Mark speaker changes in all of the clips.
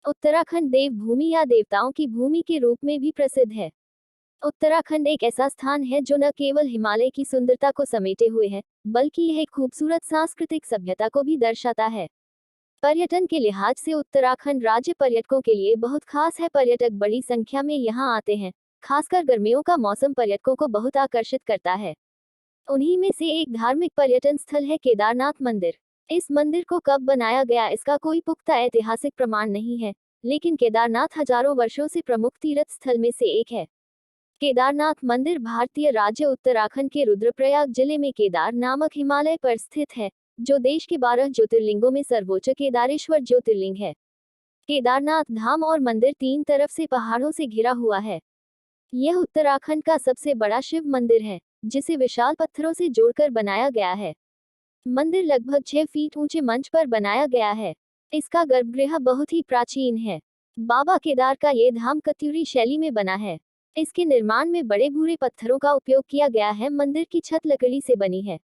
Speaker 1: उत्तराखंड देवभूमि या देवताओं की भूमि के रूप में भी प्रसिद्ध है। उत्तराखंड एक ऐसा स्थान है जो न केवल हिमालय की सुंदरता को समेटे हुए है, बल्कि यह एक खूबसूरत सांस्कृतिक सभ्यता को भी दर्शाता है। पर्यटन के लिहाज से उत्तराखंड राज्य पर्यटकों के लिए बहुत खास है। पर्यटक बड़ी संख्या में यहाँ आते हैं। खासकर गर्मियों का मौसम पर्यटकों को बहुत आकर्षित करता है। उन्हीं में से एक धार्मिक पर्यटन स्थल है केदारनाथ मंदिर। इस मंदिर को कब बनाया गया इसका कोई पुख्ता ऐतिहासिक प्रमाण नहीं है, लेकिन केदारनाथ हजारों वर्षों से प्रमुख तीर्थ स्थल में से एक है। केदारनाथ मंदिर भारतीय राज्य उत्तराखंड के रुद्रप्रयाग जिले में केदार नामक हिमालय पर स्थित है, जो देश के 12 ज्योतिर्लिंगों में सर्वोच्च केदारेश्वर ज्योतिर्लिंग है। केदारनाथ धाम और मंदिर तीन तरफ से पहाड़ों से घिरा हुआ है। यह उत्तराखंड का सबसे बड़ा शिव मंदिर है, जिसे विशाल पत्थरों से जोड़कर बनाया गया है। मंदिर लगभग 6 फीट ऊंचे मंच पर बनाया गया है। इसका गर्भगृह बहुत ही प्राचीन है। बाबा केदार का ये धाम कत्यूरी शैली में बना है। इसके निर्माण में बड़े भूरे पत्थरों का उपयोग किया गया है। मंदिर की छत लकड़ी से बनी है।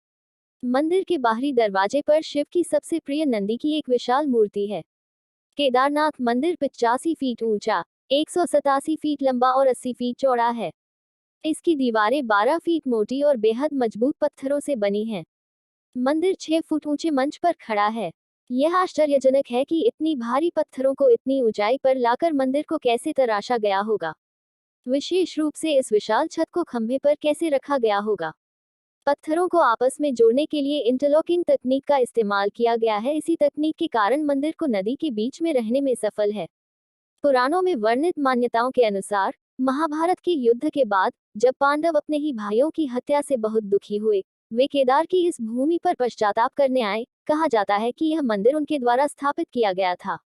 Speaker 1: मंदिर के बाहरी दरवाजे पर शिव की सबसे प्रिय नंदी की एक विशाल मूर्ति है। केदारनाथ मंदिर 85 फीट ऊंचा, 187 फीट लंबा और 80 फीट चौड़ा है। इसकी दीवारें 12 फीट मोटी और बेहद मजबूत पत्थरों से बनी हैं। मंदिर 6 फुट ऊंचे मंच पर खड़ा है। यह आश्चर्यजनक है कि इतनी भारी पत्थरों को इतनी ऊंचाई पर लाकर मंदिर को कैसे तराशा गया होगा। विशेष रूप से इस विशाल छत को खंभे पर कैसे रखा गया होगा। पत्थरों को आपस में जोड़ने के लिए इंटरलॉकिंग तकनीक का इस्तेमाल किया गया है। इसी तकनीक के कारण मंदिर को नदी के बीच में रहने में सफल है। पुराणों में वर्णित मान्यताओं के अनुसार महाभारत के युद्ध के बाद जब पांडव अपने ही भाइयों की हत्या से बहुत दुखी हुए, वे केदार की इस भूमि पर पश्चाताप करने आए। कहा जाता है कि यह मंदिर उनके द्वारा स्थापित किया गया था।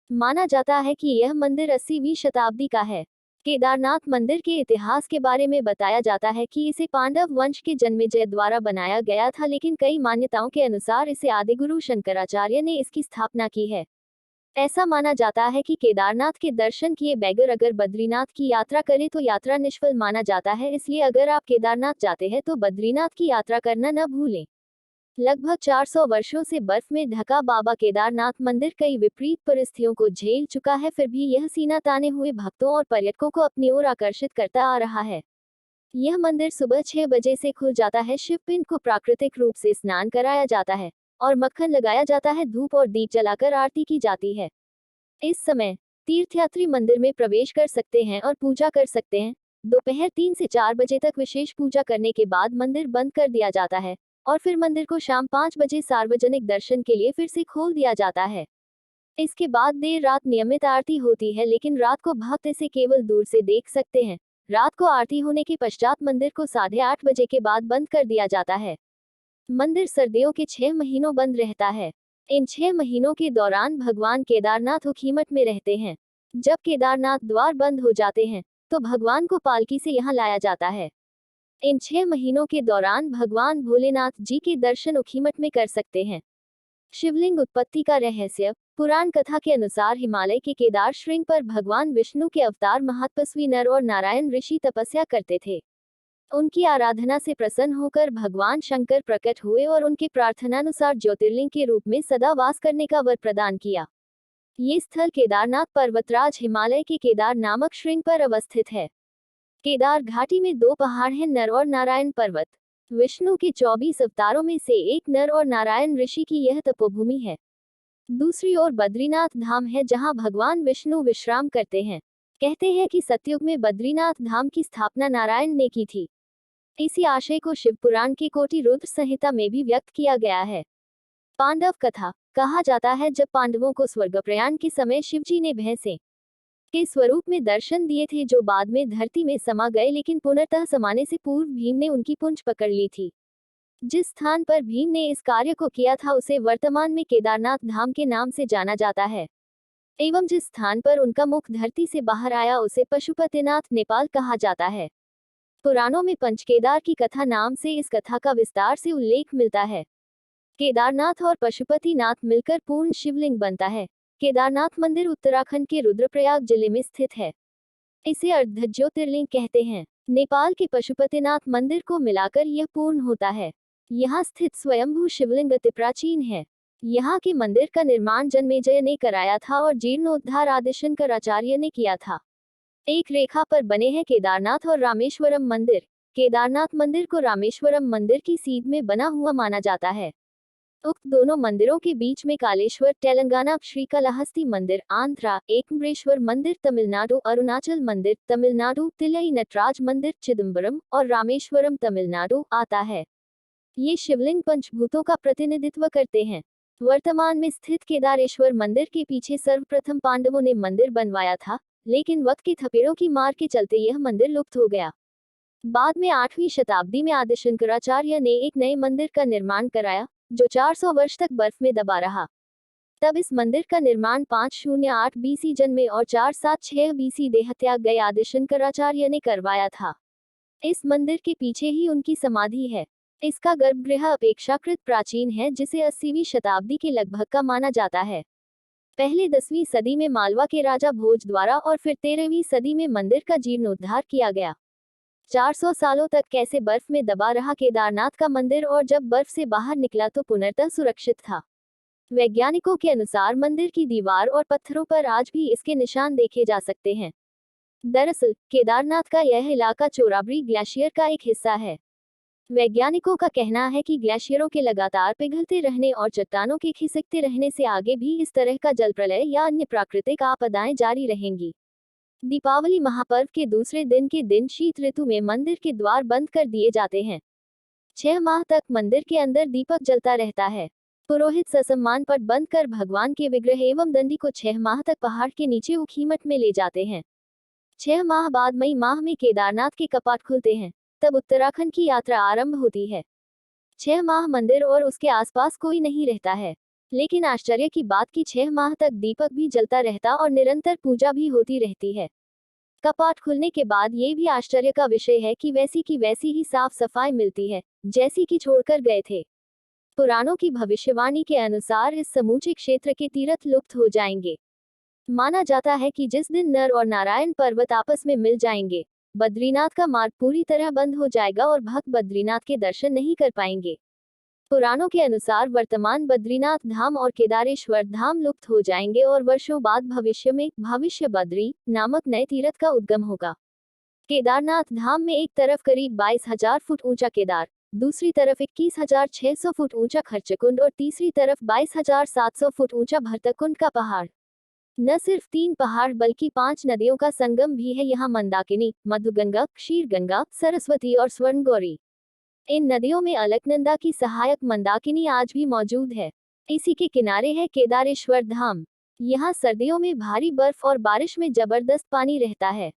Speaker 1: माना जाता है कि यह मंदिर 80वीं शताब्दी का है। केदारनाथ मंदिर के इतिहास के बारे में बताया जाता है कि इसे पांडव वंश के जन्मेजय द्वारा बनाया गया था, लेकिन कई मान्यताओं के अनुसार इसे आदिगुरु शंकराचार्य ने इसकी स्थापना की है। ऐसा माना जाता है कि केदारनाथ के दर्शन किए बगैर अगर बद्रीनाथ की यात्रा करें तो यात्रा निष्फल माना जाता है। इसलिए अगर आप केदारनाथ जाते हैं तो बद्रीनाथ की यात्रा करना न भूलें। लगभग 400 वर्षों से बर्फ में ढका बाबा केदारनाथ मंदिर कई विपरीत परिस्थितियों को झेल चुका है, फिर भी यह सीना ताने हुए भक्तों और पर्यटकों को अपनी ओर आकर्षित करता आ रहा है। यह मंदिर सुबह 6 बजे से खुल जाता है। शिवपिंड को प्राकृतिक रूप से स्नान कराया जाता है और मक्खन लगाया जाता है। धूप और दीप जलाकर आरती की जाती है। इस समय तीर्थयात्री मंदिर में प्रवेश कर सकते हैं और पूजा कर सकते हैं। दोपहर 3 से 4 बजे तक विशेष पूजा करने के बाद मंदिर बंद कर दिया जाता है और फिर मंदिर को शाम 5 बजे सार्वजनिक दर्शन के लिए फिर से खोल दिया जाता है। इसके बाद देर रात नियमित आरती होती है, लेकिन रात को भक्त इसे केवल दूर से देख सकते हैं। रात को आरती होने के पश्चात मंदिर को 8:30 बजे के बाद बंद कर दिया जाता है। मंदिर सर्दियों के 6 महीनों बंद रहता है। इन 6 महीनों के दौरान भगवान केदारनाथ ऊखीमठ में रहते हैं। जब केदारनाथ द्वार बंद हो जाते हैं तो भगवान को पालकी से यहाँ लाया जाता है। इन 6 महीनों के दौरान भगवान भोलेनाथ जी के दर्शन ऊखीमठ में कर सकते हैं। शिवलिंग उत्पत्ति का रहस्य। पुराण कथा के अनुसार हिमालय के केदार श्रृंग पर भगवान विष्णु के अवतार महातपस्वी नर और नारायण ऋषि तपस्या करते थे। उनकी आराधना से प्रसन्न होकर भगवान शंकर प्रकट हुए और उनके प्रार्थनानुसार ज्योतिर्लिंग के रूप में सदा वास करने का वर प्रदान किया। ये स्थल केदारनाथ पर्वतराज हिमालय के केदार नामक श्रृंग पर अवस्थित है। केदार घाटी में 2 पहाड़ हैं, नर और नारायण पर्वत। विष्णु के 24 अवतारों में से एक नर और नारायण ऋषि की यह तपोभूमि है। दूसरी ओर बद्रीनाथ धाम है, जहां भगवान विष्णु विश्राम करते हैं। कहते हैं कि सतयुग में बद्रीनाथ धाम की स्थापना नारायण ने की थी। इसी आशय को शिव पुराण की कोटि रुद्र संहिता में भी व्यक्त किया गया है। पांडव कथा। कहा जाता है जब पांडवों को स्वर्ग प्रयाण के समय शिवजी ने भैंसे के स्वरूप में दर्शन दिए थे, जो बाद में धरती में समा गए, लेकिन पुनर्तः समाने से पूर्व भीम ने उनकी पूंछ पकड़ ली थी। जिस स्थान पर भीम ने इस कार्य को किया था उसे वर्तमान में केदारनाथ धाम के नाम से जाना जाता है, एवं जिस स्थान पर उनका मुख धरती से बाहर आया उसे पशुपतिनाथ नेपाल कहा जाता है। पुराणों में पंचकेदार की कथा नाम से इस कथा का विस्तार से उल्लेख मिलता है। केदारनाथ और पशुपतिनाथ मिलकर पूर्ण शिवलिंग बनता है। केदारनाथ मंदिर उत्तराखंड के रुद्रप्रयाग जिले में स्थित है। इसे अर्ध ज्योतिर्लिंग कहते हैं। नेपाल के पशुपतिनाथ मंदिर को मिलाकर यह पूर्ण होता है। यहाँ स्थित स्वयंभू शिवलिंग अति प्राचीन है। यहाँ के मंदिर का निर्माण जन्मेजय ने कराया था और जीर्णोद्धार आदि शंकराचार्य ने किया था। एक रेखा पर बने हैं केदारनाथ और रामेश्वरम मंदिर। केदारनाथ मंदिर को रामेश्वरम मंदिर की सीध में बना हुआ माना जाता है। उक्त दोनों मंदिरों के बीच में कालेश्वर तेलंगाना, श्रीकालाहस्ती मंदिर आंध्रा, एकम्बरेश्वर मंदिर तमिलनाडु, अरुणाचल मंदिर तमिलनाडु, तिलई नटराज मंदिर चिदम्बरम और रामेश्वरम तमिलनाडु आता है। ये शिवलिंग पंचभूतों का प्रतिनिधित्व करते हैं। वर्तमान में स्थित केदारेश्वर मंदिर के पीछे सर्वप्रथम पांडवों ने मंदिर बनवाया था, लेकिन वक्त के थपेड़ों की मार के चलते यह मंदिर लुप्त हो गया। बाद में 8वीं शताब्दी में आदि शंकराचार्य ने एक नए मंदिर का निर्माण कराया, जो 400 वर्ष तक बर्फ में दबा रहा। तब इस मंदिर का निर्माण 508 बीसी जन्मे और 476 बीसी देहत्याग गए आदि शंकराचार्य ने करवाया था। इस मंदिर के पीछे ही उनकी समाधि है। इसका गर्भगृह अपेक्षाकृत प्राचीन है, जिसे 80वीं शताब्दी के लगभग का माना जाता है। पहले 10वीं सदी में मालवा के राजा भोज द्वारा और फिर 13वीं सदी में मंदिर का जीर्णोद्धार किया गया। 400 सालों तक कैसे बर्फ में दबा रहा केदारनाथ का मंदिर और जब बर्फ से बाहर निकला तो पुनर्तः सुरक्षित था। वैज्ञानिकों के अनुसार मंदिर की दीवार और पत्थरों पर आज भी इसके निशान देखे जा सकते हैं। दरअसल केदारनाथ का यह इलाका चोराबरी ग्लेशियर का एक हिस्सा है। वैज्ञानिकों का कहना है कि ग्लेशियरों के लगातार पिघलते रहने और चट्टानों के खिसकते रहने से आगे भी इस तरह का जल प्रलय या अन्य प्राकृतिक आपदाएं जारी रहेंगी। दीपावली महापर्व के दूसरे दिन के दिन शीत ऋतु में मंदिर के द्वार बंद कर दिए जाते हैं। 6 माह तक मंदिर के अंदर दीपक जलता रहता है। पुरोहित ससम्मान पट बंद कर भगवान के विग्रह एवं दंडी को 6 माह तक पहाड़ के नीचे ऊखीमठ में ले जाते हैं। 6 माह बाद मई माह में केदारनाथ के कपाट खुलते हैं, तब उत्तराखंड की यात्रा आरंभ होती है। 6 माह मंदिर और उसके आसपास कोई नहीं रहता है, लेकिन आश्चर्य की बात कि 6 माह तक दीपक भी जलता रहता और निरंतर पूजा भी होती रहती है। कपाट खुलने के बाद ये भी आश्चर्य का विषय है कि वैसी की वैसी ही साफ सफाई मिलती है, जैसी कि छोड़कर गए थे। पुराणों की भविष्यवाणी के अनुसार इस समूचे क्षेत्र के तीर्थ लुप्त हो जाएंगे। माना जाता है कि जिस दिन नर और नारायण पर्वत आपस में मिल जाएंगे, बद्रीनाथ का मार्ग पूरी तरह बंद हो जाएगा और भक्त बद्रीनाथ के दर्शन नहीं कर पाएंगे। पुराणों के अनुसार वर्तमान बद्रीनाथ धाम और केदारेश्वर धाम लुप्त हो जाएंगे और वर्षों बाद भविष्य में भविष्य बद्री नामक नए तीर्थ का उद्गम होगा। केदारनाथ धाम में एक तरफ करीब 22,000 फुट ऊंचा केदार, दूसरी तरफ 21,600 फुट ऊंचा खर्चकुंड और तीसरी तरफ 22,700 फुट ऊंचा भरतकुंड का पहाड़। न सिर्फ 3 पहाड़ बल्कि 5 नदियों का संगम भी है यहाँ, मंदाकिनी, मधुगंगा, क्षीरगंगा, सरस्वती और स्वर्णगौरी। इन नदियों में अलकनंदा की सहायक मंदाकिनी आज भी मौजूद है। इसी के किनारे है केदारेश्वर धाम। यहाँ सर्दियों में भारी बर्फ और बारिश में जबरदस्त पानी रहता है।